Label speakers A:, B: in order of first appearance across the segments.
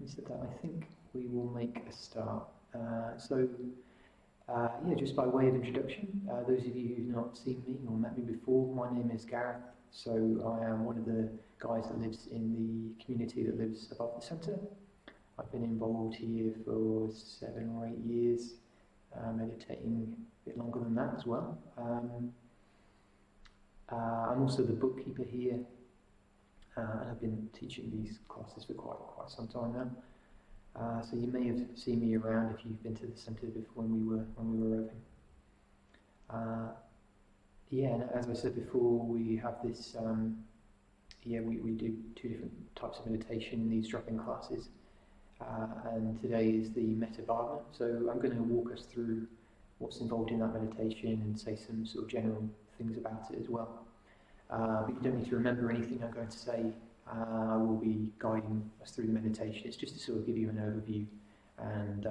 A: is that I think we will make a start. Just by way of introduction, those of you who've not seen me or met me before, my name is Gareth. So I am one of the guys that lives in the community that lives above the centre. I've been involved here for 7 or 8 years, meditating a bit longer than that as well. I'm also the bookkeeper here, and I've been teaching these classes for quite some time now. So you may have seen me around if you've been to the centre before when we were open. And as I said before, we have this. We do 2 different types of meditation in these drop-in classes, and today is the Metta Bhavana. So I'm going to walk us through what's involved in that meditation and say some sort of general things about it as well. But you don't need to remember anything I'm going to say. I will be guiding us through the meditation. It's just to sort of give you an overview and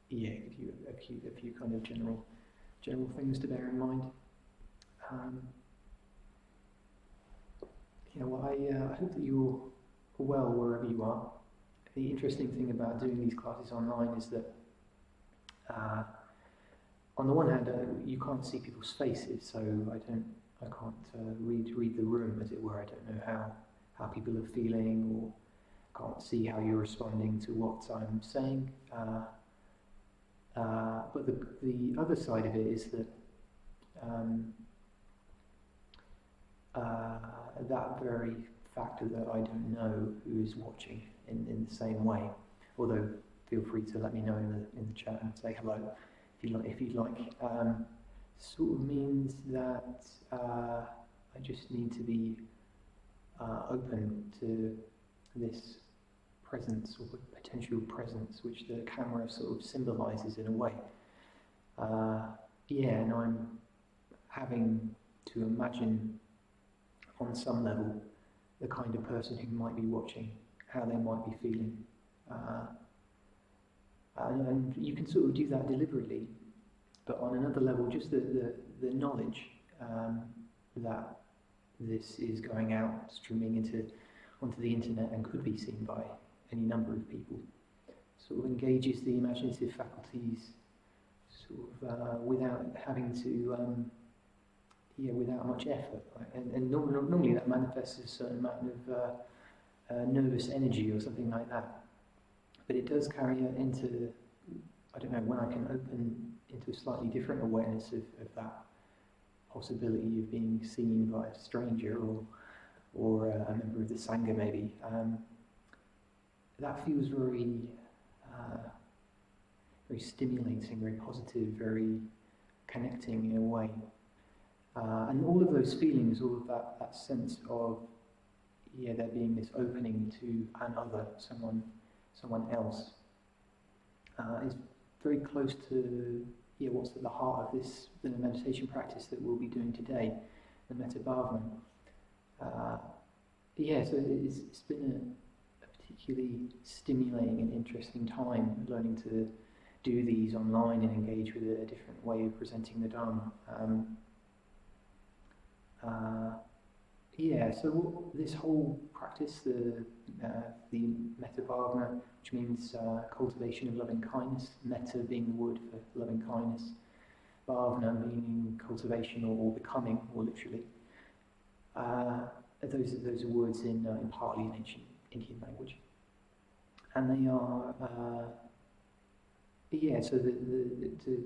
A: give you a few kind of general things to bear in mind. I hope that you're well wherever you are. The interesting thing about doing these classes online is that on the one hand, you can't see people's faces, so I can't read the room, as it were. I don't know how people are feeling, or can't see how you're responding to what I'm saying. But the other side of it is that that very factor that I don't know who is watching in the same way. Although feel free to let me know in the chat and say hello if you'd like. Sort of means that I just need to be open to this presence or potential presence, which the camera sort of symbolises in a way. And I'm having to imagine on some level the kind of person who might be watching, how they might be feeling. And you can sort of do that deliberately, but on another level, just the knowledge that this is going out, streaming onto the internet and could be seen by any number of people, sort of engages the imaginative faculties, without having to, without much effort. Right? And normally that manifests a certain amount of nervous energy or something like that. But it does carry it into, I don't know, when I can open into a slightly different awareness of that possibility of being seen by a stranger or a member of the Sangha maybe. That feels very stimulating, very positive, very connecting in a way. And all of those feelings, all of that sense of there being this opening to another, someone else, is very close to what's at the heart of the meditation practice that we'll be doing today, the Metta Bhavana. So it's been a particularly stimulating and interesting time learning to do these online and engage with a different way of presenting the Dharma. So this whole practice, the Metta Bhavana, which means cultivation of loving kindness, Metta being the word for loving kindness, Bhavana meaning cultivation or becoming, or literally. Those are words in partly in ancient Indian language, and they are So to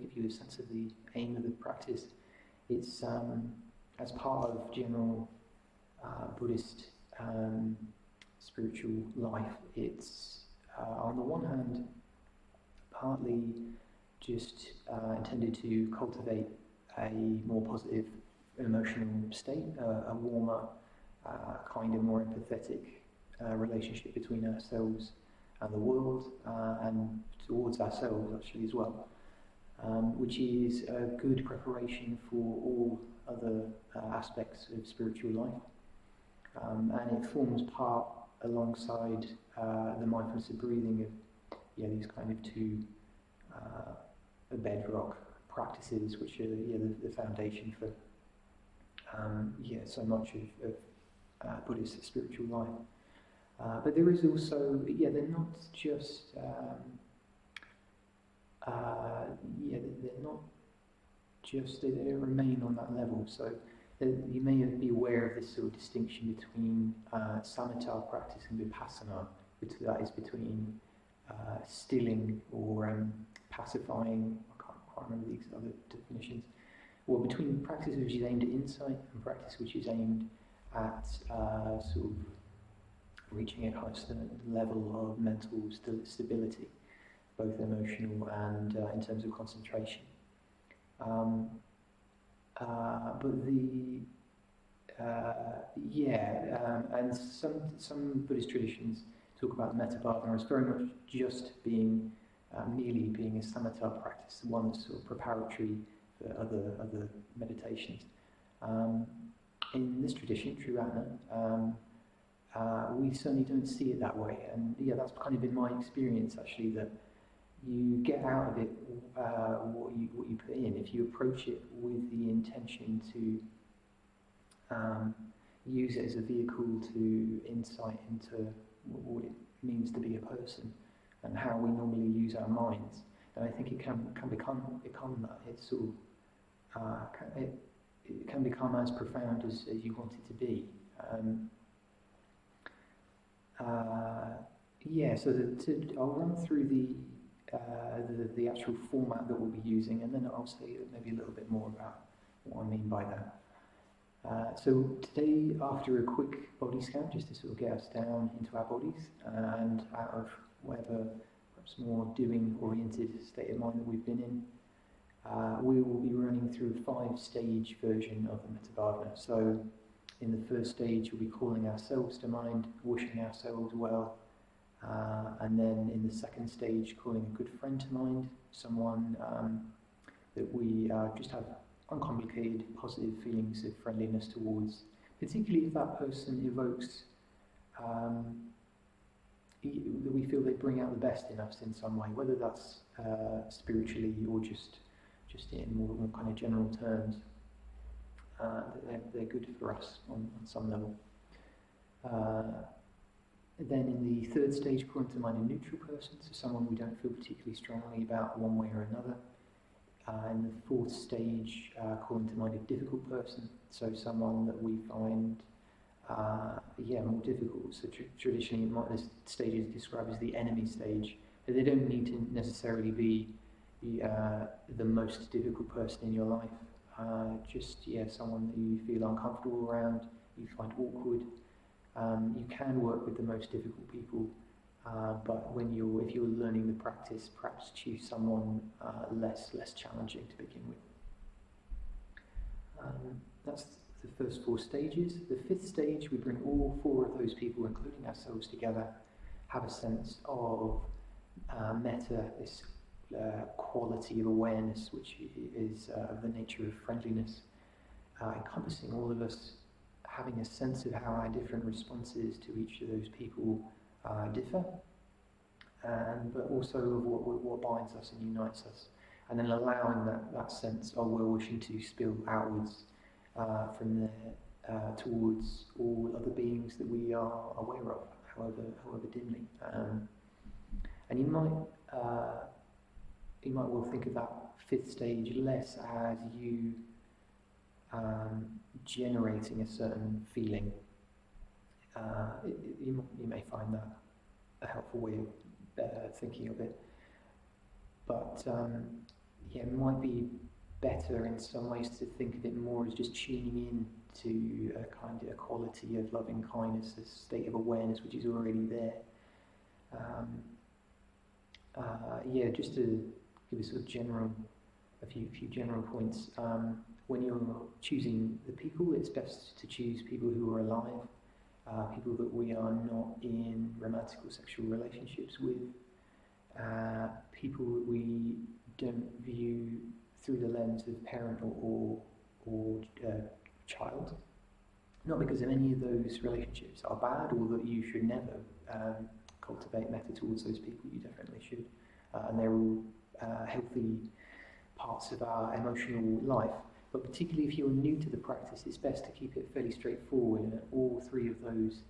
A: give you a sense of the aim of the practice, it's as part of general Buddhist spiritual life. It's on the one hand partly just intended to cultivate a more positive emotional state, a warmer, kinder, more empathetic relationship between ourselves and the world, and towards ourselves actually as well, which is a good preparation for all other aspects of spiritual life, and it forms part alongside the mindfulness of breathing of these kind of 2 bedrock practices, which are the foundation for so much of Buddhist spiritual life. But there is also, they're not just, they're not just, they don't remain on that level. So you may be aware of this sort of distinction between samatha practice and vipassana, that is between stilling or pacifying, I can't remember these other definitions, or between practice which is aimed at insight and practice which is aimed at sort of reaching a kind of level of mental stability, both emotional and in terms of concentration. And some Buddhist traditions talk about metta bhavana as very much just being merely being a samatha practice, one that's sort of preparatory for other meditations. In this tradition, Triratna, we certainly don't see it that way, and that's kind of been my experience actually, that you get out of it what you put in. If you approach it with the intention to use it as a vehicle to insight into what it means to be a person and how we normally use our minds, then I think it can become that. It's sort of it can become as profound as you want it to be. I'll run through the actual format that we'll be using, and then I'll say maybe a little bit more about what I mean by that. So today, after a quick body scan, just to sort of get us down into our bodies and out of whatever perhaps more doing-oriented state of mind that we've been in, we will be running through a 5-stage version of the Metta Bhavana. So in the first stage, we'll be calling ourselves to mind, wishing ourselves well, and then in the second stage, calling a good friend to mind, someone that we just have uncomplicated, positive feelings of friendliness towards, particularly if that person evokes that we feel they bring out the best in us in some way, whether that's spiritually or just in more kind of general terms. They're good for us on some level. Then in the third stage, calling to mind a neutral person, so someone we don't feel particularly strongly about one way or another. In the fourth stage, calling to mind a difficult person, so someone that we find more difficult. So traditionally, this stage is described as the enemy stage. But they don't need to necessarily be the most difficult person in your life. Someone that you feel uncomfortable around, you find awkward. You can work with the most difficult people, but if you're learning the practice, perhaps choose someone less challenging to begin with. That's the first 4 stages. The 5th stage, we bring all 4 of those people, including ourselves, together, have a sense of metta, this quality of awareness, which is of the nature of friendliness, encompassing all of us, having a sense of how our different responses to each of those people differ, but also of what binds us and unites us, and then allowing that sense of we're wishing to spill outwards from there towards all other beings that we are aware of, however dimly. And you might well think of that 5th stage less as you generating a certain feeling. You may find that a helpful way of thinking of it, but it might be better in some ways to think of it more as just tuning in to a kind of a quality of loving kindness, a state of awareness which is already there. Just to give a few general points. When you're choosing the people, it's best to choose people who are alive, people that we are not in romantic or sexual relationships with, people that we don't view through the lens of parent or child. Not because of any of those relationships are bad or that you should never cultivate metta towards those people. You definitely should, and they're all healthy parts of our emotional life. But particularly if you're new to the practice, it's best to keep it fairly straightforward, and all 3 of those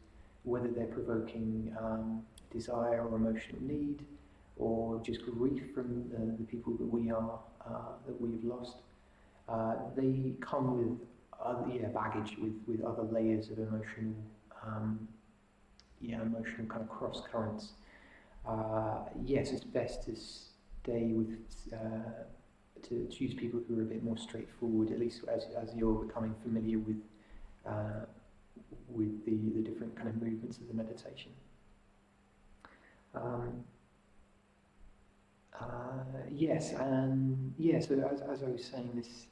A: whether they're provoking desire or emotional need, or just grief from the people that we've lost. They come with baggage, with other layers of emotional kind of cross currents. Yes, it's best to stay with to choose people who are a bit more straightforward, at least as you're becoming familiar with the different kind of movements of the meditation. Yes, and yeah. So as I was saying, this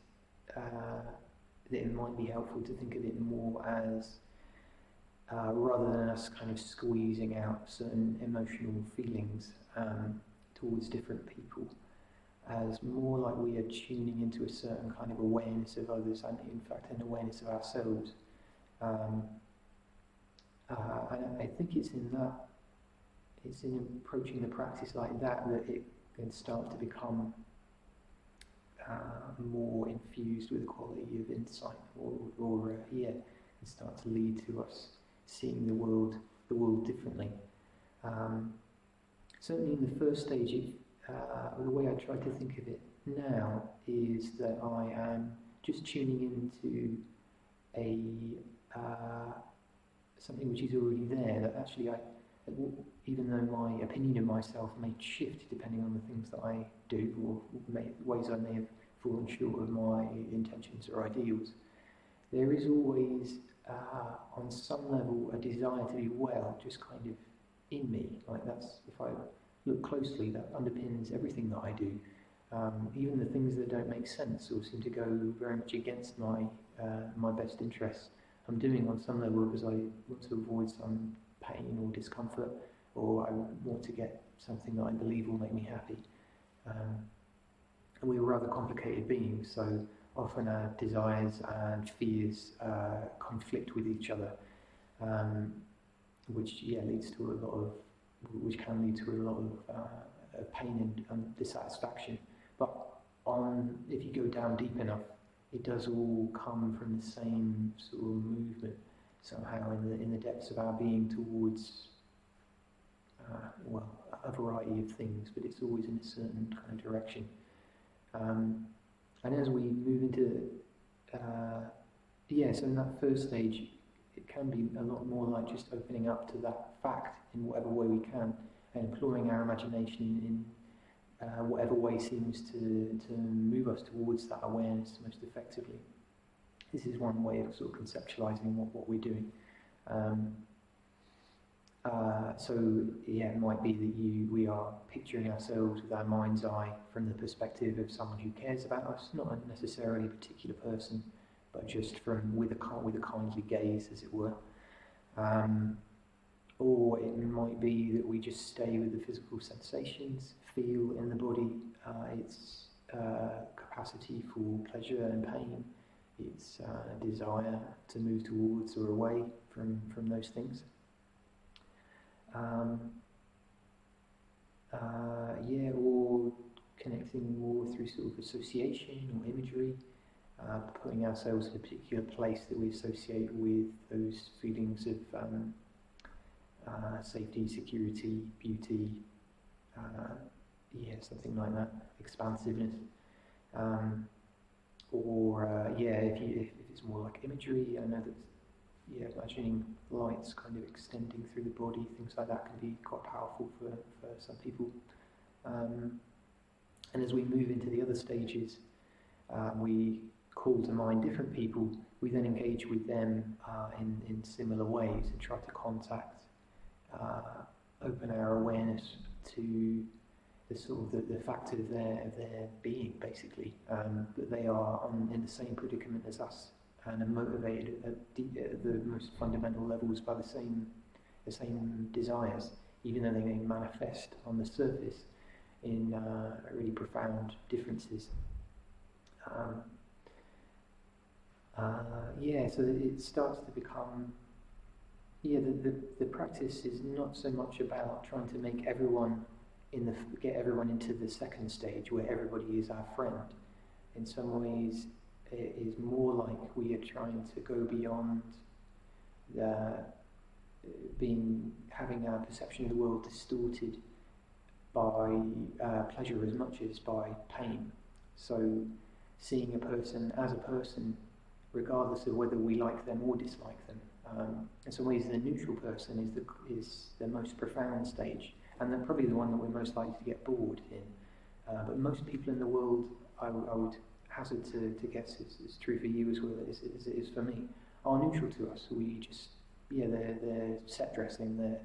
A: that it might be helpful to think of it more as rather than us kind of squeezing out certain emotional feelings towards different people, as more like we are tuning into a certain kind of awareness of others, and in fact an awareness of ourselves. And I think it's in approaching the practice like that it can start to become more infused with a quality of insight, or and start to lead to us seeing the world differently. Certainly in the first stage, the way I try to think of it now is that I am just tuning into something which is already there, that actually even though my opinion of myself may shift depending on the things that I do, or ways I may have fallen short of my intentions or ideals, there is always, on some level, a desire to be well, just kind of in me. Like that's, if I look closely, that underpins everything that I do. Even the things that don't make sense or seem to go very much against my best interests, I'm doing on some level because I want to avoid some pain or discomfort, or I want to get something that I believe will make me happy. And we're rather complicated beings, so often our desires and fears conflict with each other, which leads to which can lead to a lot of pain and dissatisfaction. But if you go down deep enough, it does all come from the same sort of movement somehow in the depths of our being towards a variety of things, but it's always in a certain kind of direction. And as we move into so in that first stage, it can be a lot more like just opening up to that fact in whatever way we can, and employing our imagination in whatever way seems to move us towards that awareness most effectively. This is one way of sort of conceptualizing what we're doing. It might be that we are picturing ourselves with our mind's eye from the perspective of someone who cares about us, not necessarily a particular person, but just with a kindly gaze, as it were. Or it might be that we just stay with the physical sensations, feel in the body its capacity for pleasure and pain, its desire to move towards or away from those things. Or connecting more through sort of association or imagery, putting ourselves in a particular place that we associate with those feelings of safety, security, beauty, something like that, expansiveness. If it's more like imagery, I know that imagining lights kind of extending through the body, things like that can be quite powerful for some people. And as we move into the other stages, we call to mind different people. We then engage with them in similar ways and try to contact, open our awareness to the fact of their being, basically, that they are in the same predicament as us and are motivated at the most fundamental levels by the same desires, even though they may manifest on the surface in really profound differences. So it starts to become, the practice is not so much about trying to make everyone get everyone into the second stage where everybody is our friend. In some ways, it is more like we are trying to go beyond having our perception of the world distorted by pleasure as much as by pain. So seeing a person as a person, regardless of whether we like them or dislike them. In some ways, the neutral person is the most profound stage, and they're probably the one that we're most likely to get bored in. But most people in the world, I would hazard to guess, is true for you as well as it is for me, are neutral to us. We just, they're set dressing, they're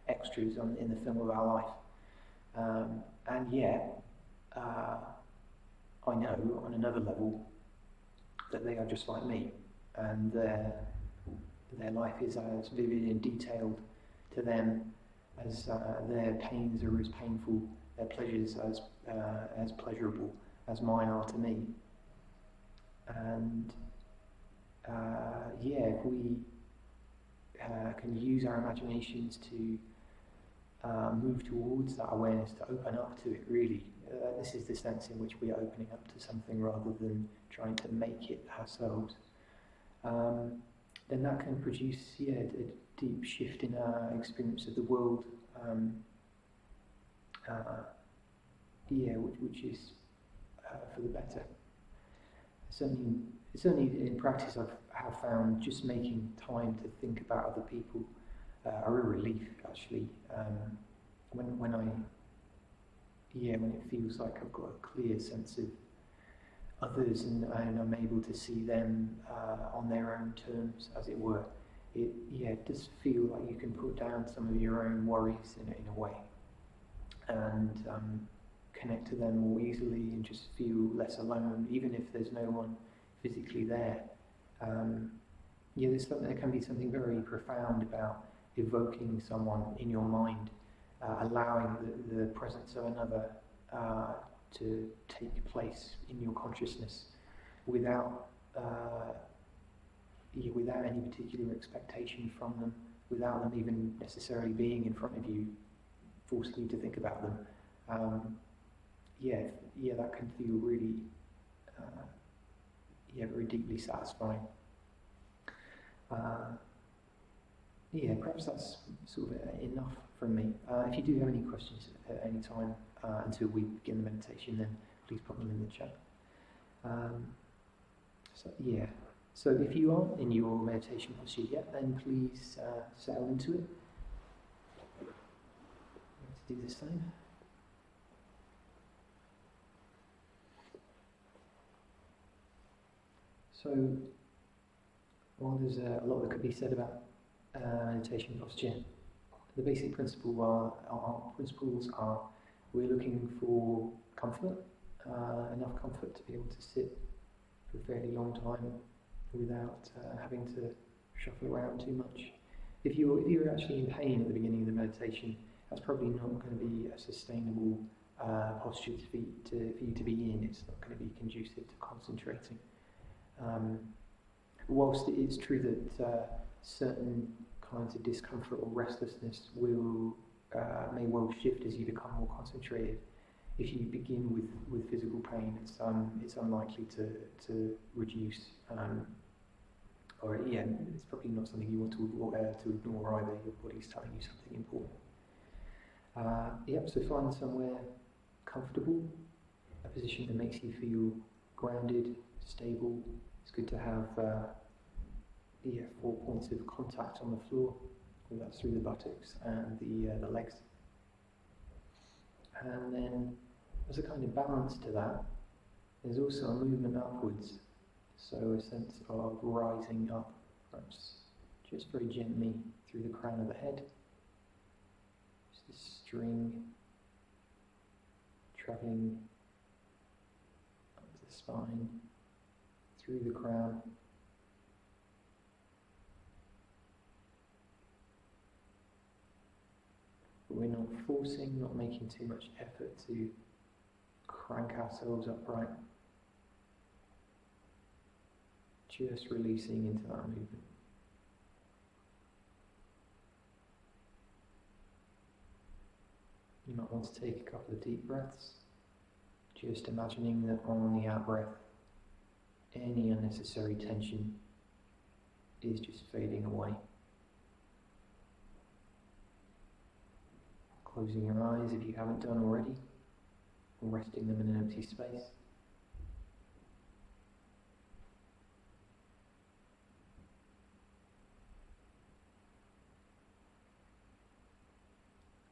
A: extras in the film of our life. And yet, I know on another level that they are just like me, and their life is as vivid and detailed to them as their pains are as painful, their pleasures as pleasurable as mine are to me. And if we can use our imaginations to move towards that awareness, to open up to it, really. This is the sense in which we are opening up to something rather than trying to make it ourselves. Then that can produce a deep shift in our experience of the world, which is for the better. Certainly in practice I have found just making time to think about other people are a relief, actually. When it feels like I've got a clear sense of others and I'm able to see them on their own terms, as it were, it does feel like you can put down some of your own worries in a way, and connect to them more easily and just feel less alone, even if there's no one physically there. There can be something very profound about evoking someone in your mind, allowing the presence of another to take place in your consciousness without any particular expectation from them, without them even necessarily being in front of you, forcing you to think about them. That can feel really, very deeply satisfying. Perhaps that's sort of enough from me. If you do have any questions at any time until we begin the meditation, then please put them in the chat. So if you aren't in your meditation posture yet, then please settle into it. Let's do the same. So, while there's a lot that could be said about meditation posture, the basic principles are we're looking for comfort, enough comfort to be able to sit for a fairly long time without having to shuffle around too much. If you're actually in pain at the beginning of the meditation, that's probably not going to be a sustainable posture for you to be in. It's not going to be conducive to concentrating. Whilst it is true that certain kinds of discomfort or restlessness may well shift as you become more concentrated, if you begin with physical pain, it's unlikely to reduce. It's probably not something you want to ignore either. Your body's telling you something important. So find somewhere comfortable, a position that makes you feel grounded, stable. It's good to have 4 points of contact on the floor, whether that's through the buttocks and the legs. And then, as a kind of balance to that, there's also a movement upwards. So a sense of rising up, perhaps just very gently through the crown of the head. Just a string travelling up the spine, through the crown. But we're not forcing, not making too much effort to crank ourselves upright. Just releasing into that movement. You might want to take a couple of deep breaths, just imagining that on the out-breath, any unnecessary tension is just fading away. closing your eyes if you haven't done already, or resting them in an empty space.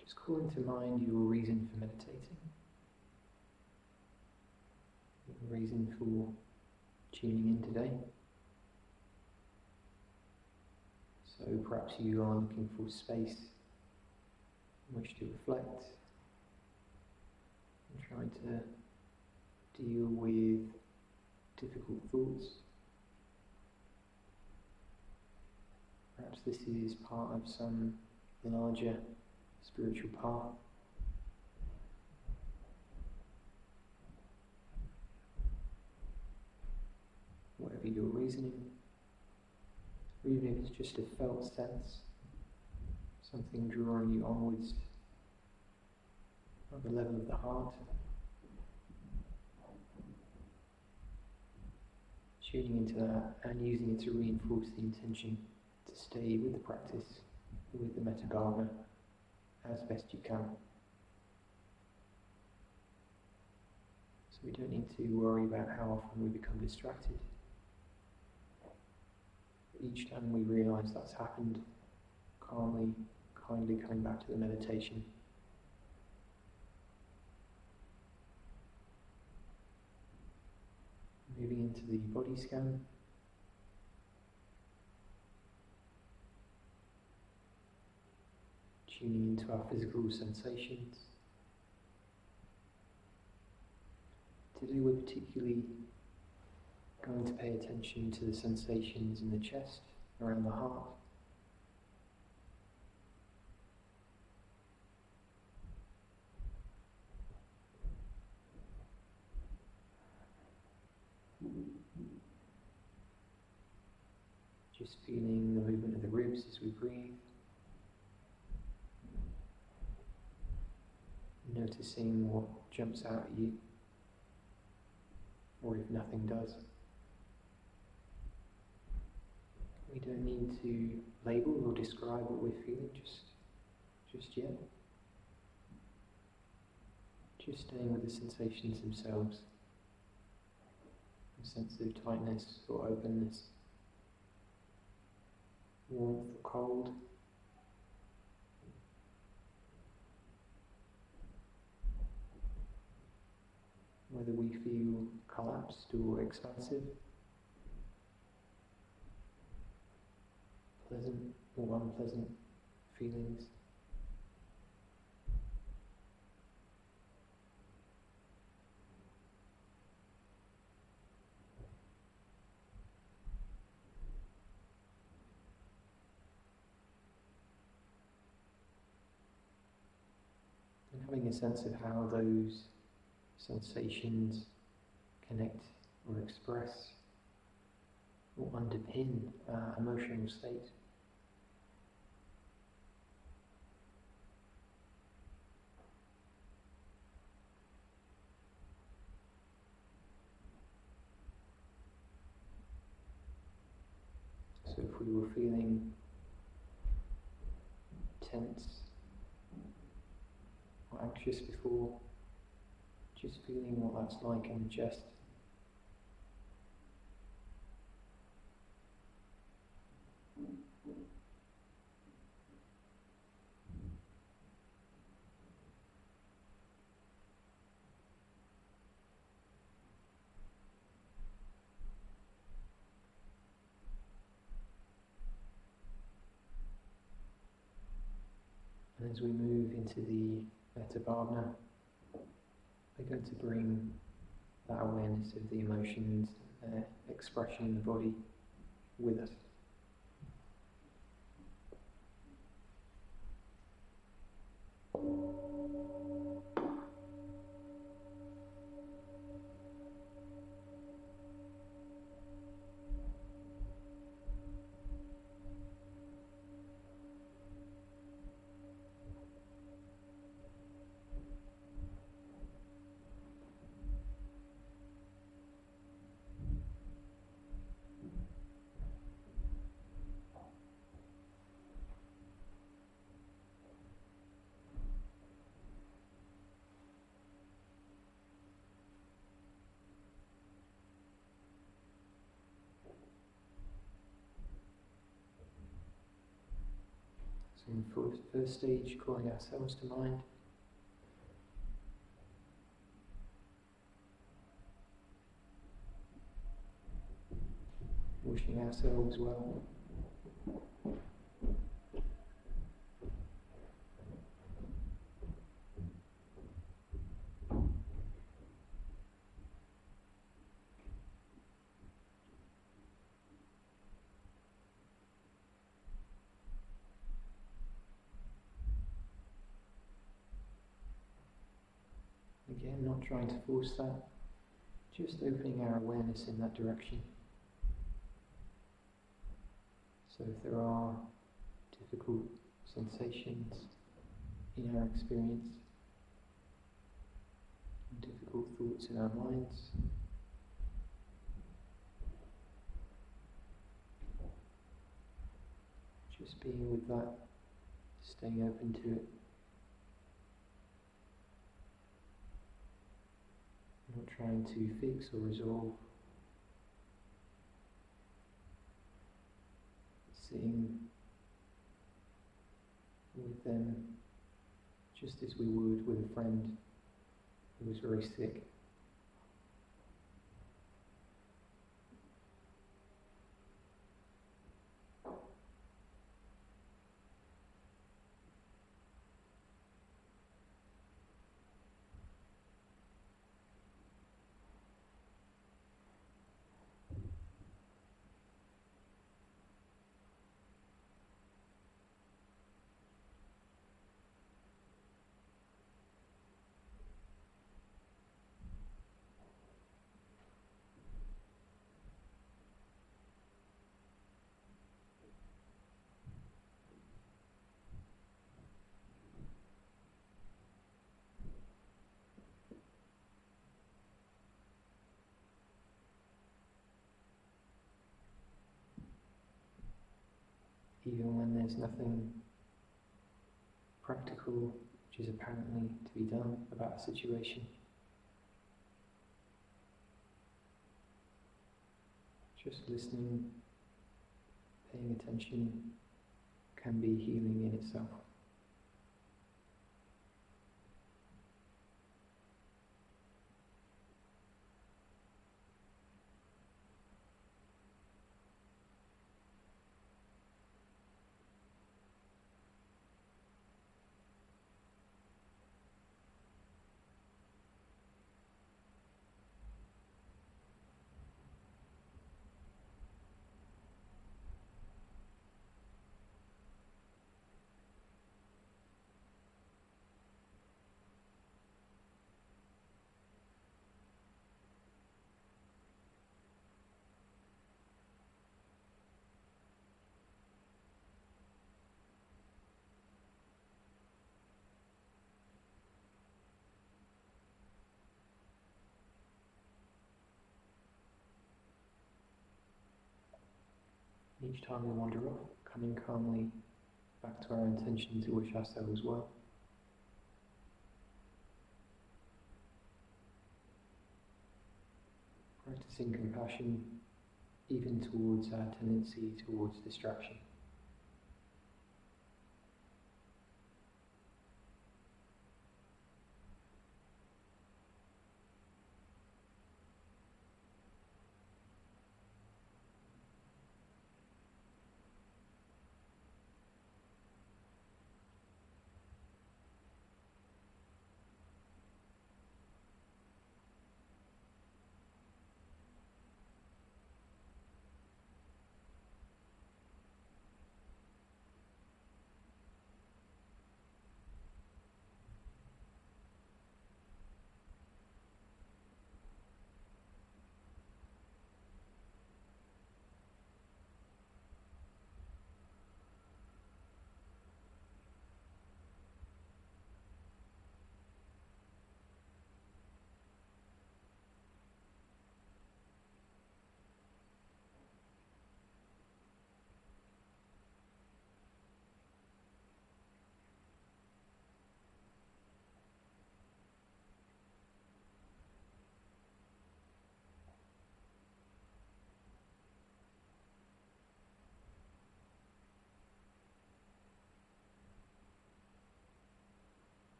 A: Just call into mind your reason for meditating, your reason for tuning in today. So perhaps you are looking for space in which to reflect and trying to deal with difficult thoughts. Perhaps this is part of some larger spiritual path. Whatever your reasoning, or even if it's just a felt sense, something drawing you onwards at the level of the heart, tuning into that and using it to reinforce the intention to stay with the practice, with the metta bhavana as best you can. So we don't need to worry about how often we become distracted. Each time we realise that's happened, calmly, kindly coming back to the meditation. Moving into the body scan. Tuning into our physical sensations. Today we're particularly going to pay attention to the sensations in the chest, around the heart. Just feeling the movement of the ribs as we breathe. Noticing what jumps out at you, or if nothing does. We don't need to label or describe what we're feeling just yet. Just staying with the sensations themselves. A sense of tightness or openness, warmth or cold. Whether we feel collapsed or expansive, pleasant or unpleasant feelings. And having a sense of how those sensations connect or express or underpin our emotional state. So if we were feeling tense or anxious before, just feeling what that's like in the chest. And as we move into the metta bhavana, we're going to bring that awareness of the emotions, expression in the body with us. So in the first stage, calling ourselves to mind. Wishing ourselves well. Again, not trying to force that, just opening our awareness in that direction. So if there are difficult sensations in our experience, difficult thoughts in our minds, just being with that, staying open to it. Not trying to fix or resolve. Sitting with them just as we would with a friend who was very sick. Even when there's nothing practical which is apparently to be done about a situation. Just listening, paying attention can be healing in itself. Each time we wander off, coming calmly back to our intention to wish ourselves well. Practicing compassion even towards our tendency towards distraction.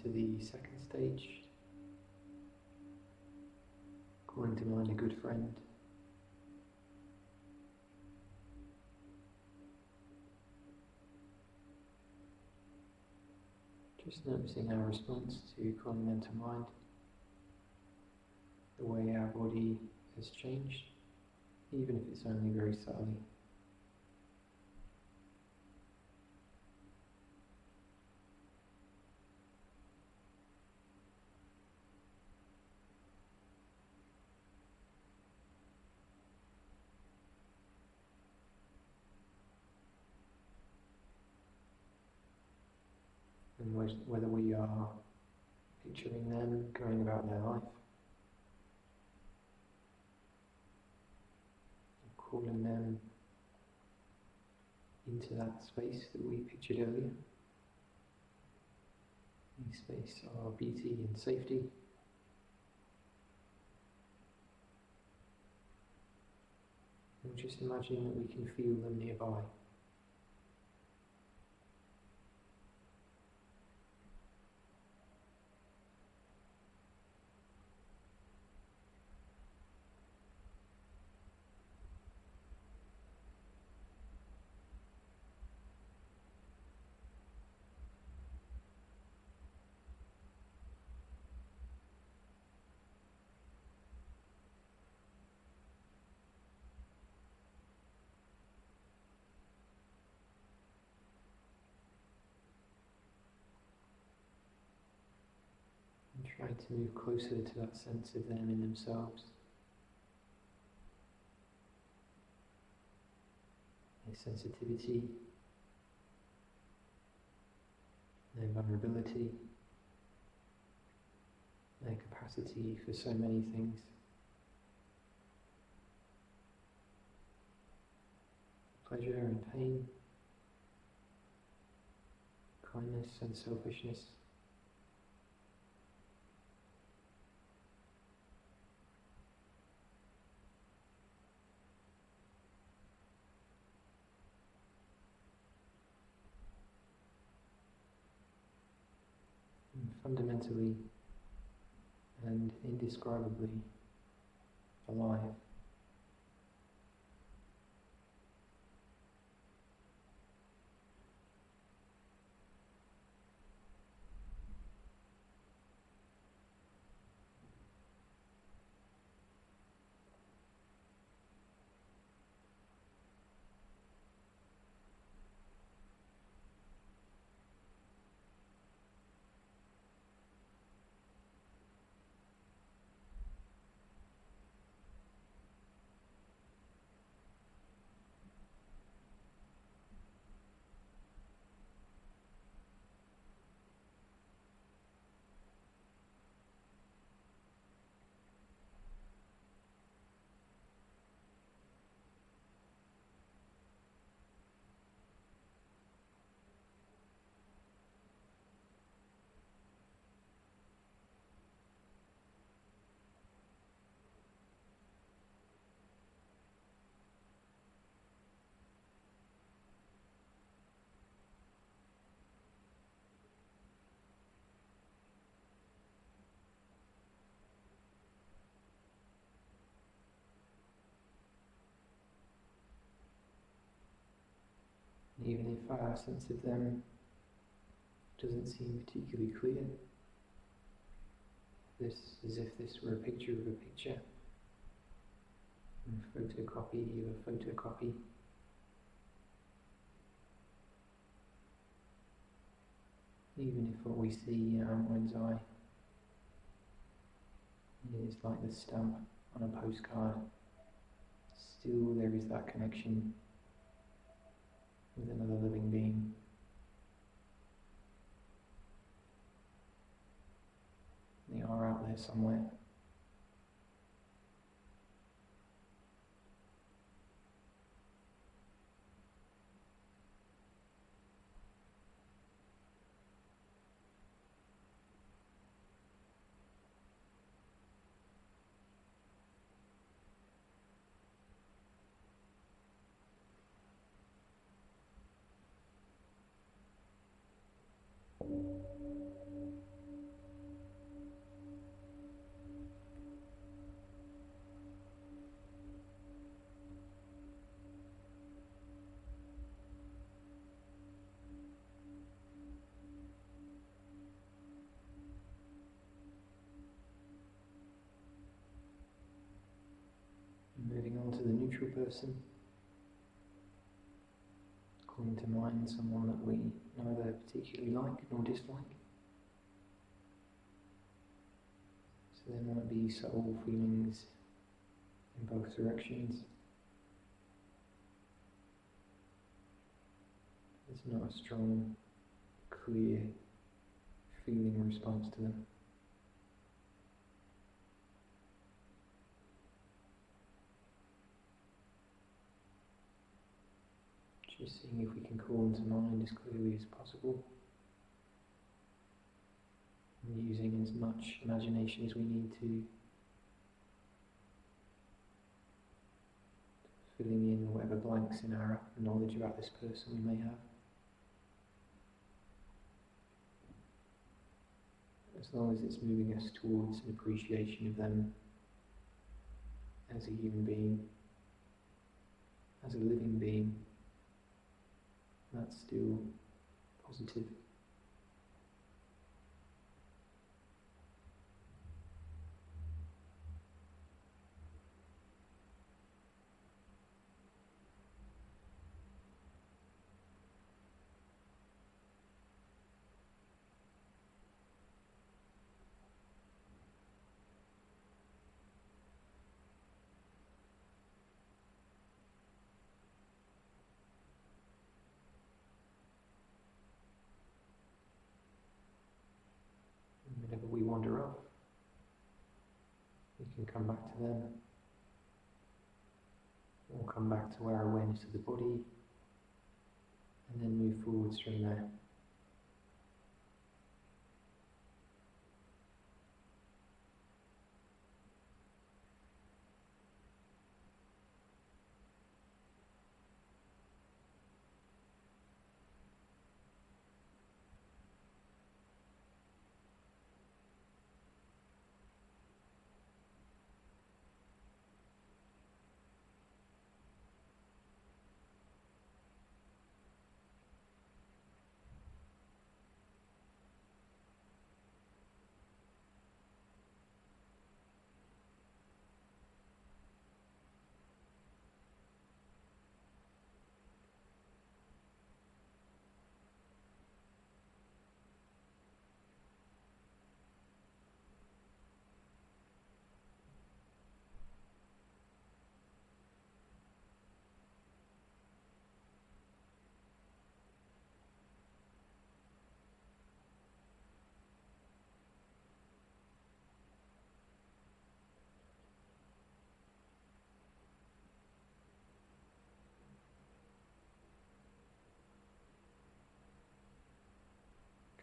A: into the second stage, calling to mind a good friend. Just noticing our response to calling them to mind, the way our body has changed, even if it's only very subtly. And whether we are picturing them going about their life, calling them into that space that we pictured earlier, a space of beauty and safety. And just imagine that we can feel them nearby. And try to move closer to that sense of them in themselves. Their sensitivity, their vulnerability, their capacity for so many things. Pleasure and pain, kindness and selfishness. And fundamentally and indescribably alive. Even if our sense of them doesn't seem particularly clear, this as if this were a picture of a picture, a photocopy of a photocopy. Even if what we see in our mind's eye is like the stamp on a postcard, still there is that connection with another living being. They are out there somewhere. neutral person, calling to mind someone that we neither particularly like nor dislike. So there might be subtle feelings in both directions. There's not a strong, clear feeling response to them. Just seeing if we can call them to mind as clearly as possible, and using as much imagination as we need to, filling in whatever blanks in our knowledge about this person we may have. As long as it's moving us towards an appreciation of them as a human being, as a living being, that's still positive. Whenever we wander off, we can come back to them, or come back to our awareness of the body, and then move forwards from there.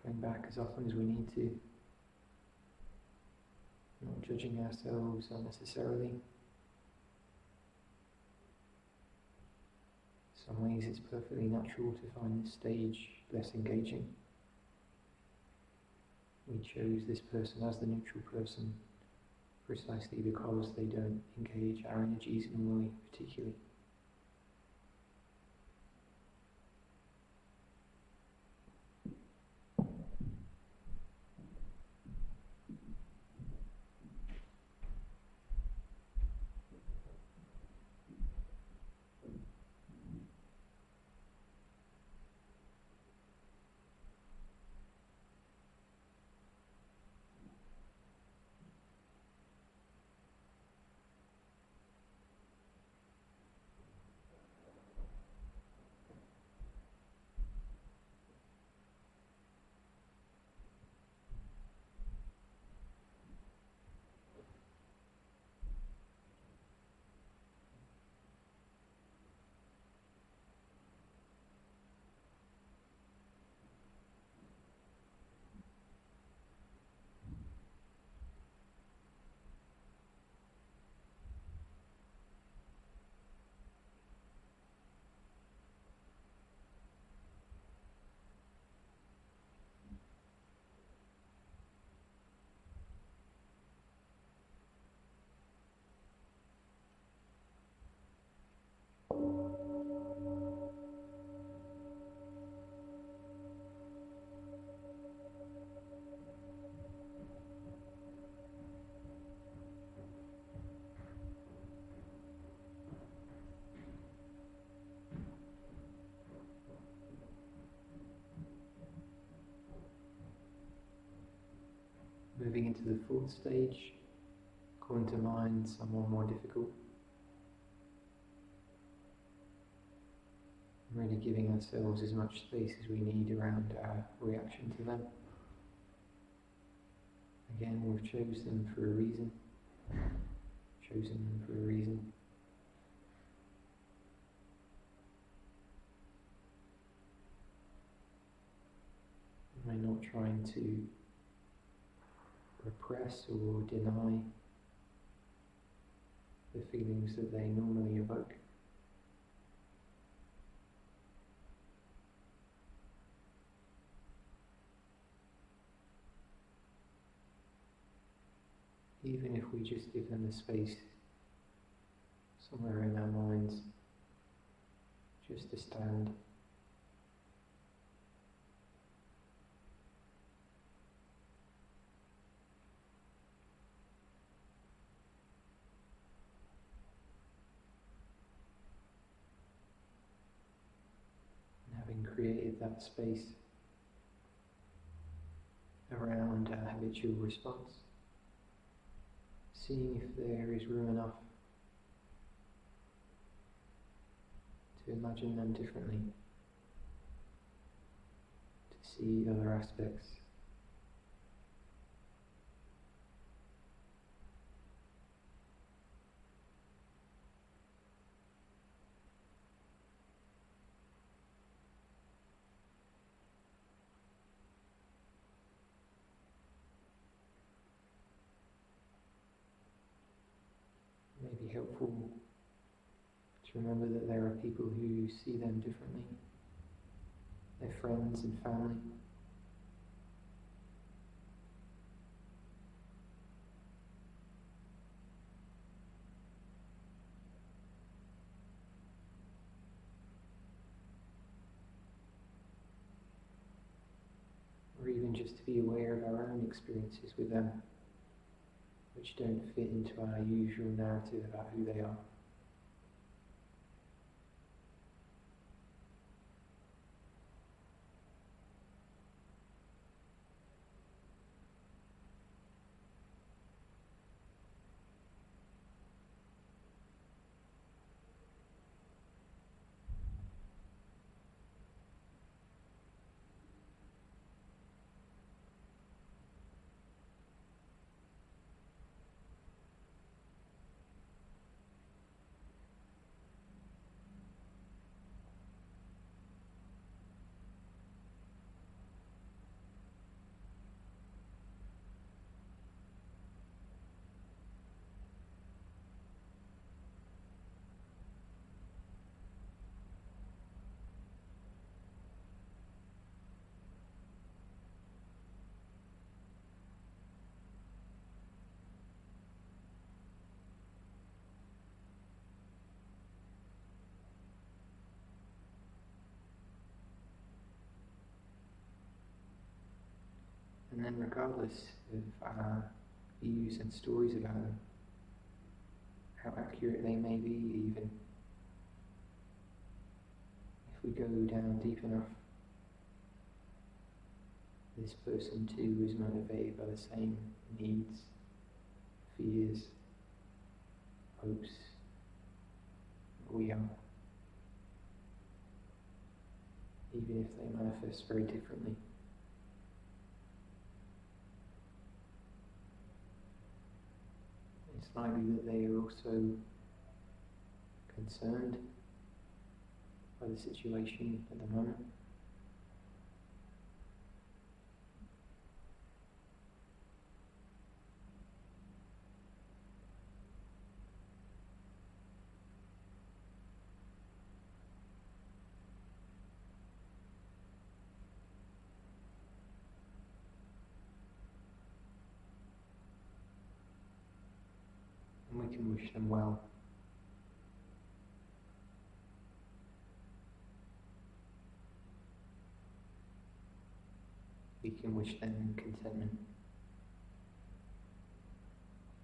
A: Coming back as often as we need to, not judging ourselves unnecessarily. In some ways it's perfectly natural to find this stage less engaging. We chose this person as the neutral person precisely because they don't engage our energies in a way particularly. Moving into the fourth stage, calling to mind someone more difficult. Really giving ourselves as much space as we need around our reaction to them. Again, we've chosen them for a reason. We're not trying to repress or deny the feelings that they normally evoke. Even if we just give them the space somewhere in our minds just to stand. And having created that space around our habitual response, seeing if there is room enough to imagine them differently, to see other aspects. It may be helpful to remember that there are people who see them differently, their friends and family. Or even just to be aware of our own experiences with them, which don't fit into our usual narrative about who they are. And then regardless of our views and stories about them, how accurate they may be even, if we go down deep enough, this person too is motivated by the same needs, fears, hopes that we are, even if they manifest very differently. It's likely that they are also concerned by the situation at the moment. And we can wish them well. We can wish them contentment,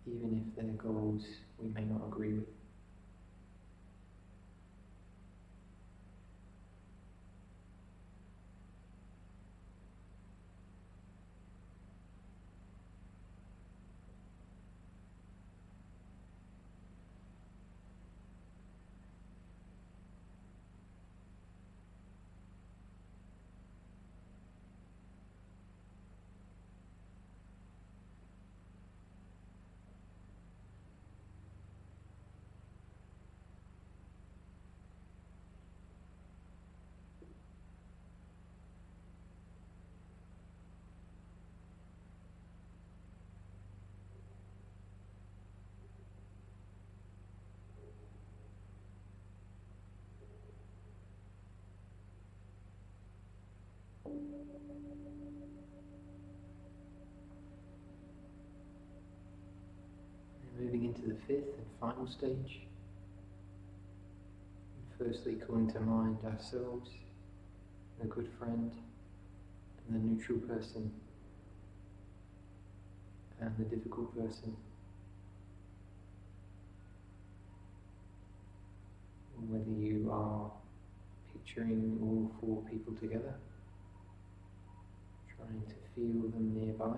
A: even if their goals we may not agree with. And moving into the fifth and final stage. Firstly, calling to mind ourselves, the good friend, and the neutral person, and the difficult person. Whether you are picturing all four people together, trying to feel them nearby,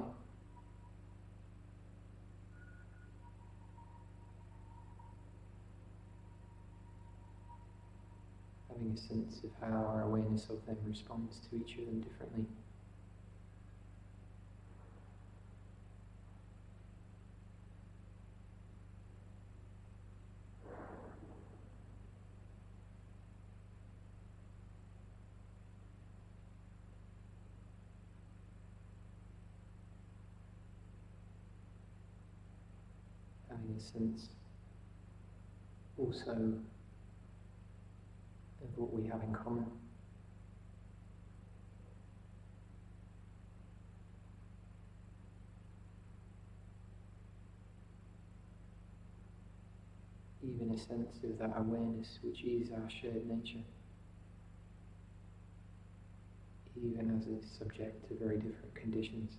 A: having a sense of how our awareness of them responds to each of them differently. Having a sense also of what we have in common. Even a sense of that awareness which is our shared nature, even as it's subject to very different conditions.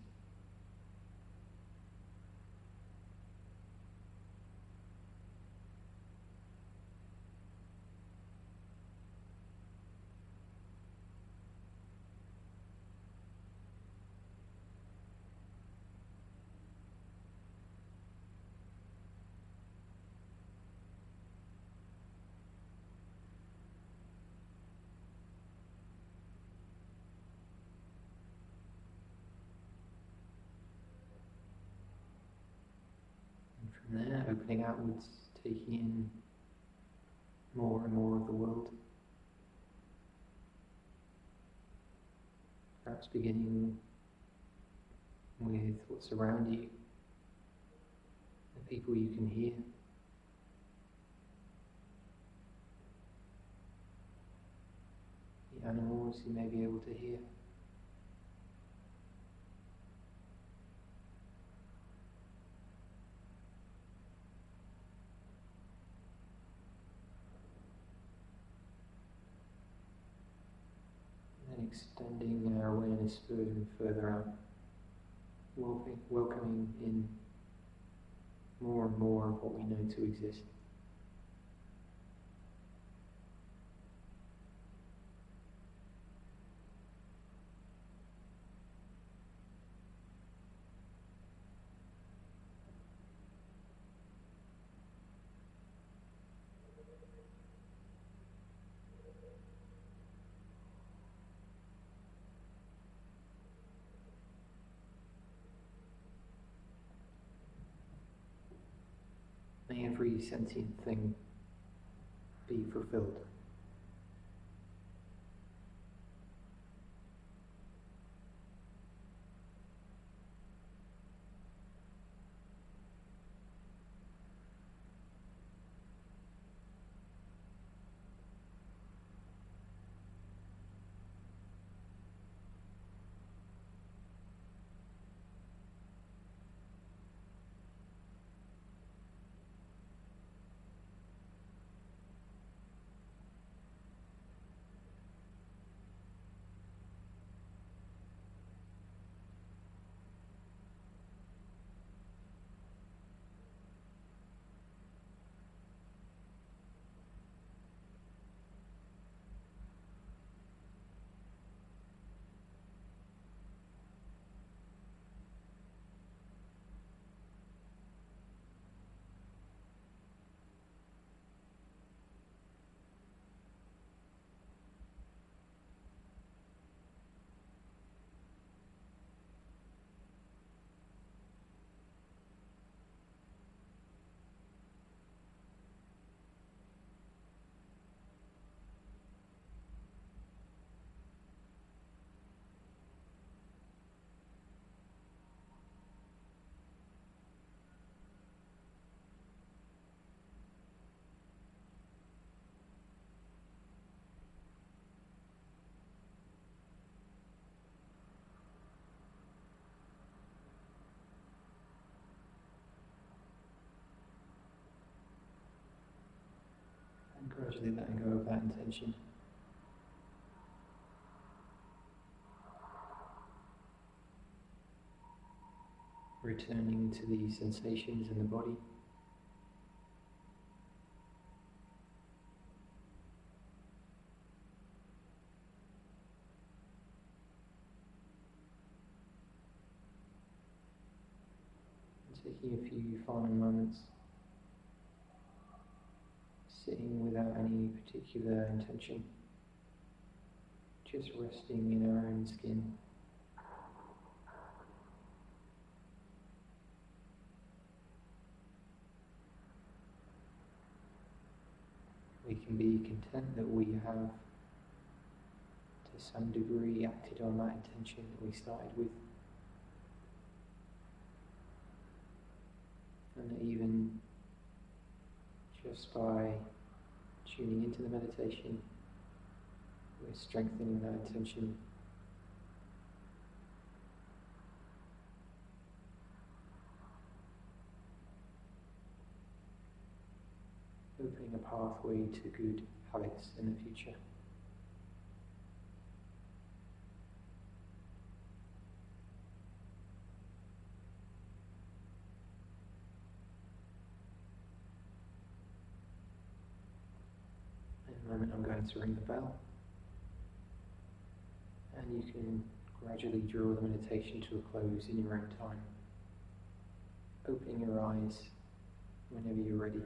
A: And from there, opening outwards, taking in more and more of the world. Perhaps beginning with what's around you, the people you can hear, the animals you may be able to hear. And extending our awareness further and further out, welcoming in more and more of what we know to exist. May every sentient thing be fulfilled. gradually letting go of that intention. Returning to the sensations in the body. Taking a few final moments, sitting without any particular intention, just resting in our own skin. We can be content that we have, to some degree, acted on that intention that we started with. And even just by tuning into the meditation, we're strengthening that intention. Opening a pathway to good habits in the future. In a moment I'm going to ring the bell, and you can gradually draw the meditation to a close in your own time, opening your eyes whenever you're ready.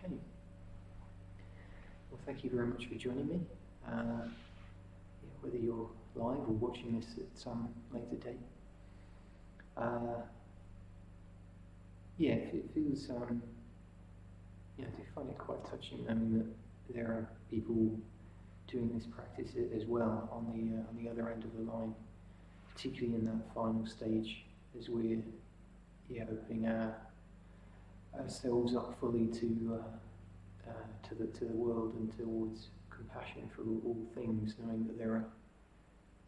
A: Okay. Well, thank you very much for joining me. Whether you're live or watching this at some later date. It feels, I do find it quite touching knowing that there are people doing this practice as well on the other end of the line, particularly in that final stage as we're opening ourselves up fully to the world and towards compassion for all things, knowing that there are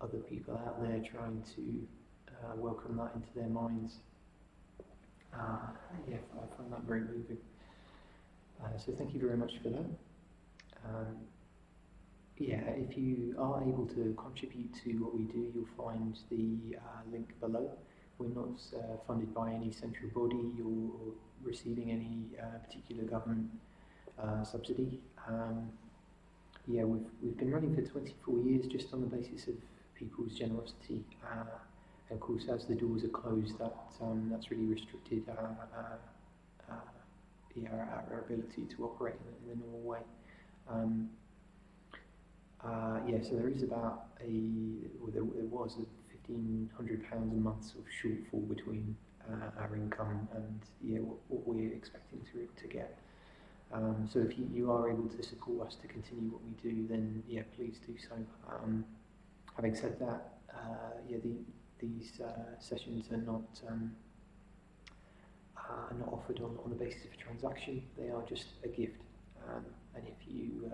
A: other people out there trying to welcome that into their minds. I find that very moving. So thank you very much for that. If you are able to contribute to what we do, you'll find the link below. We're not funded by any central body or receiving any particular government subsidy. We've been running for 24 years just on the basis of people's generosity. And of course, as the doors are closed, that's really restricted our ability to operate in the normal way. So there is about there was a £1,500 a month sort of shortfall between our income and what we're expecting to get. So if you are able to support us to continue what we do, then please do so. Having said that, these sessions are not offered on the basis of a transaction. They are just a gift. And if you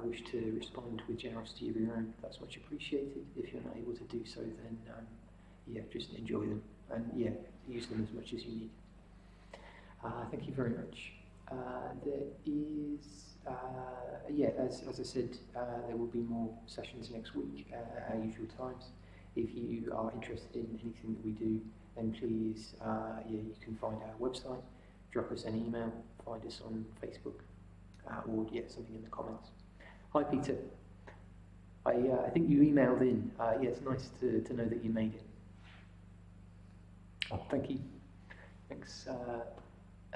A: wish to respond with generosity of your own, that's much appreciated. If you're not able to do so, then just enjoy them and use them as much as you need. Thank you very much. There is, as I said, there will be more sessions next week at our usual times. If you are interested in anything that we do, then please, you can find our website, drop us an email, find us on Facebook, or something in the comments. Hi Peter, I think you emailed in. It's nice to know that you made it. Oh, thank you. Thanks,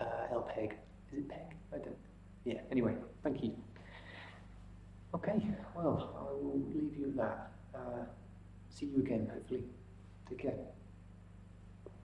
A: LPEG. Is it PEG? I don't. Anyway, thank you. Okay, well, I will leave you at that. see you again, hopefully. Take care.